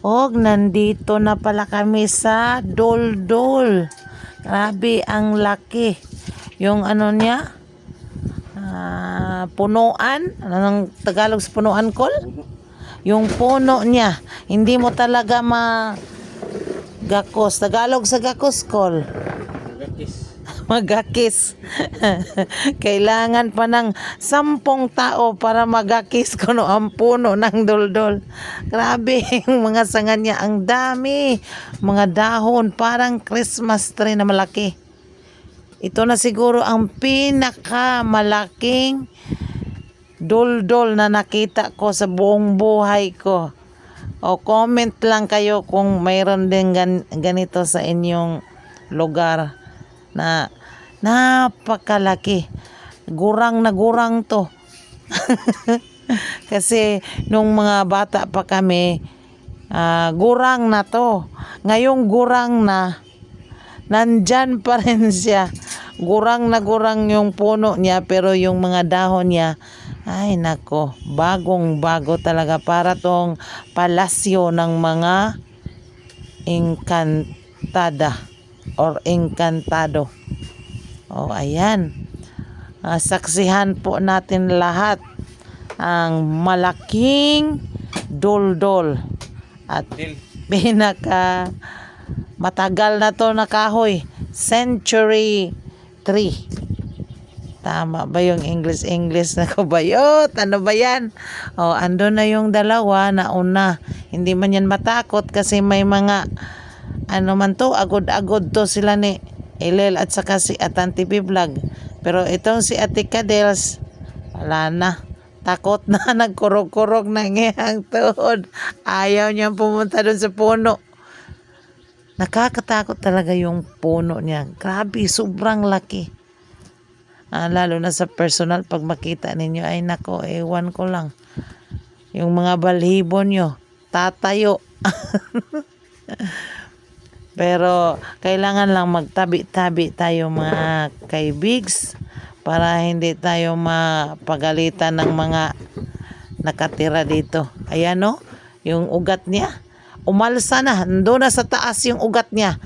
Og nandito na pala kami sa Doldol. Grabe ang laki. Yung ano niya, punuan. Ano ng Tagalog sa punuan, Kol? Yung puno niya. Hindi mo talaga gakos. Tagalog sa gakos, Kol. Magakis. Kailangan pa ng 10 tao para magakis kuno ang puno ng doldol. Grabe, yung mga sanga niya, ang dami. Mga dahon, parang Christmas tree na malaki. Ito na siguro ang pinakamalaking doldol na nakita ko sa buong buhay ko. O comment lang kayo kung mayroon din ganito sa inyong lugar na napakalaki. Gurang na gurang to. Kasi nung mga bata pa kami, gurang na to. Ngayong gurang na, nandyan pa rin siya. Gurang na gurang yung puno niya, pero yung mga dahon niya, ay nako, bagong bago talaga. Para tong palasyo ng mga engkantada or engkantado. O ayan, saksihan po natin lahat ang malaking doldol at pinaka matagal na to na kahoy, century tree. Tama ba yung English na kabayot? Ano ba yan? O, ando na yung dalawa na una. Hindi man yan matakot kasi may mga ano man to, agod-agod to sila ni Ilel at saka si Atan TV Vlog. Pero itong si Ate Kadels, wala na. Takot na, nagkurog-kurog na ngayang tuhod. Ayaw niyang pumunta doon sa puno. Nakakatakot talaga yung puno niya. Grabe, sobrang laki. Lalo na sa personal, pag makita ninyo, ay nako, ewan ko lang. Yung mga balhibo nyo, tatayo. Pero kailangan lang magtabi-tabi tayo mga kaibigs para hindi tayo mapagalitan ng mga nakatira dito. Ayan o, yung ugat niya. Umalsa na, doon na sa taas yung ugat niya.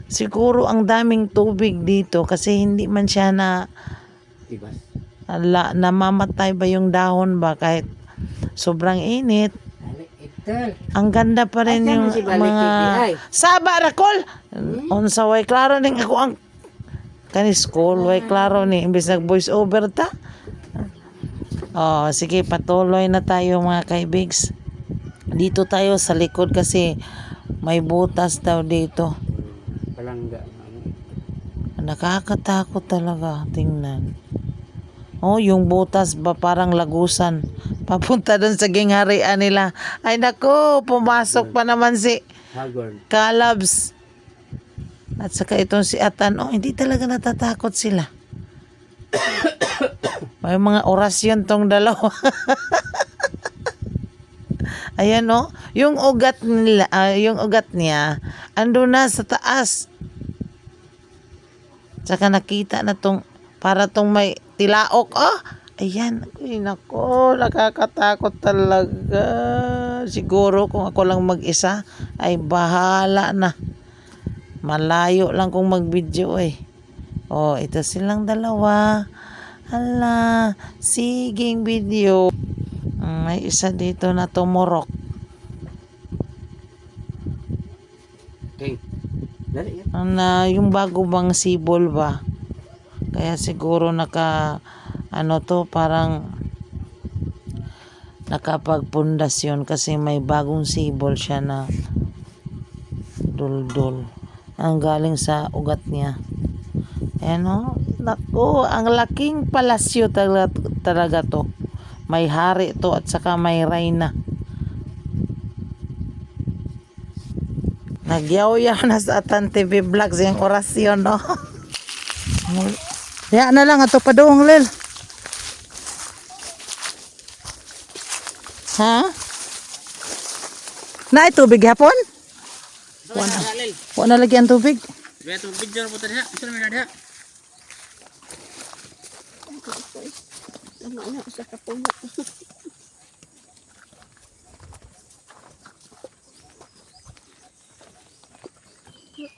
Siguro ang daming tubig dito kasi hindi man siya namamatay ba yung dahon ba kahit sobrang init. Ang ganda pa rin yung mga saba rakol. Unsa way klaro ning ako ang kanis school way klaro ni imbes nag voice over ta. Sige, patuloy na tayo mga kaibigs. Dito tayo sa likod kasi may butas daw dito. Palangga. Nakakatakot talaga tingnan. Yung butas ba parang lagusan. Papunta doon sa gingharian nila. Ay nako, pumasok pa naman si Calabs. At saka itong si Atan. Hindi talaga natatakot sila. May mga orasyon tong dalawa. Ayan yung ugat nila, yung ugat niya ando na sa taas. Saka nakita na para tong may tilaok. Ayan, ay nako, nakakatakot talaga. Siguro kung ako lang mag-isa ay bahala na. Malayo lang kung mag-video ito silang dalawa. Hala, siging video. May isa dito na tumurok. Yung bago bang sibol ba? Kaya siguro parang nakapagpundasyon kasi may bagong sibol siya na duldul. Ang galing sa ugat niya. Naku, ang laking palasyo talaga to. May hari to at saka may reyna. Nagyaw-yaw na sa Atan TV Vlogs yung orasyon, no? Kaya na lang ato pa doong lel. Ha? Na tubig hapon? Wala lagi ang tubig. Beto video po tadi ha. Sino may nadi ha? Tama na sa kapuno.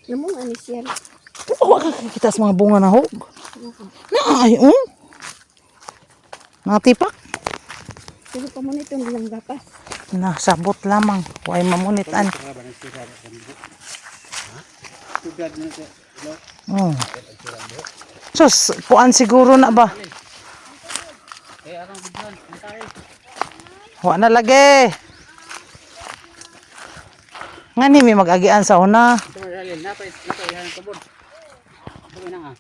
Namong anis yan. Oo, kita sa mga bunga na hog. Na, ay, oh. Natipak. Pero pa mo nito bilang gapas. Nasabot lamang. Huwag mamunitan. Tugad na siya. Oh. Sus, kuan siguro na ba? Eh, arang bidyan. Ang tayo. Huwag na lagi. Nga ni may mag-agian sa una. Ito mo dalil. Napay yan ang kabod. Ito mo na nga.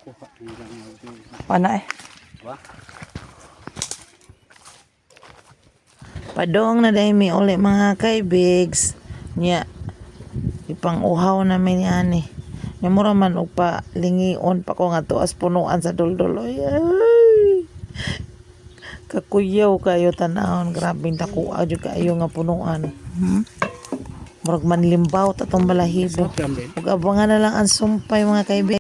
Kuha. Pana eh. Ba? Padong na dahil may uli mga kaibigs. Nya, ipang uhaw namin yan eh. Nya mura man og pa lingion pa ko nga tuas punuan sa duldul. Ay! Kakuyaw kayo tanahon. Grabing takuha dyan kayo nga punuan. Murag man limbaw tatong balahibo. Ug abangan na lang ang sumpay mga kaibigs.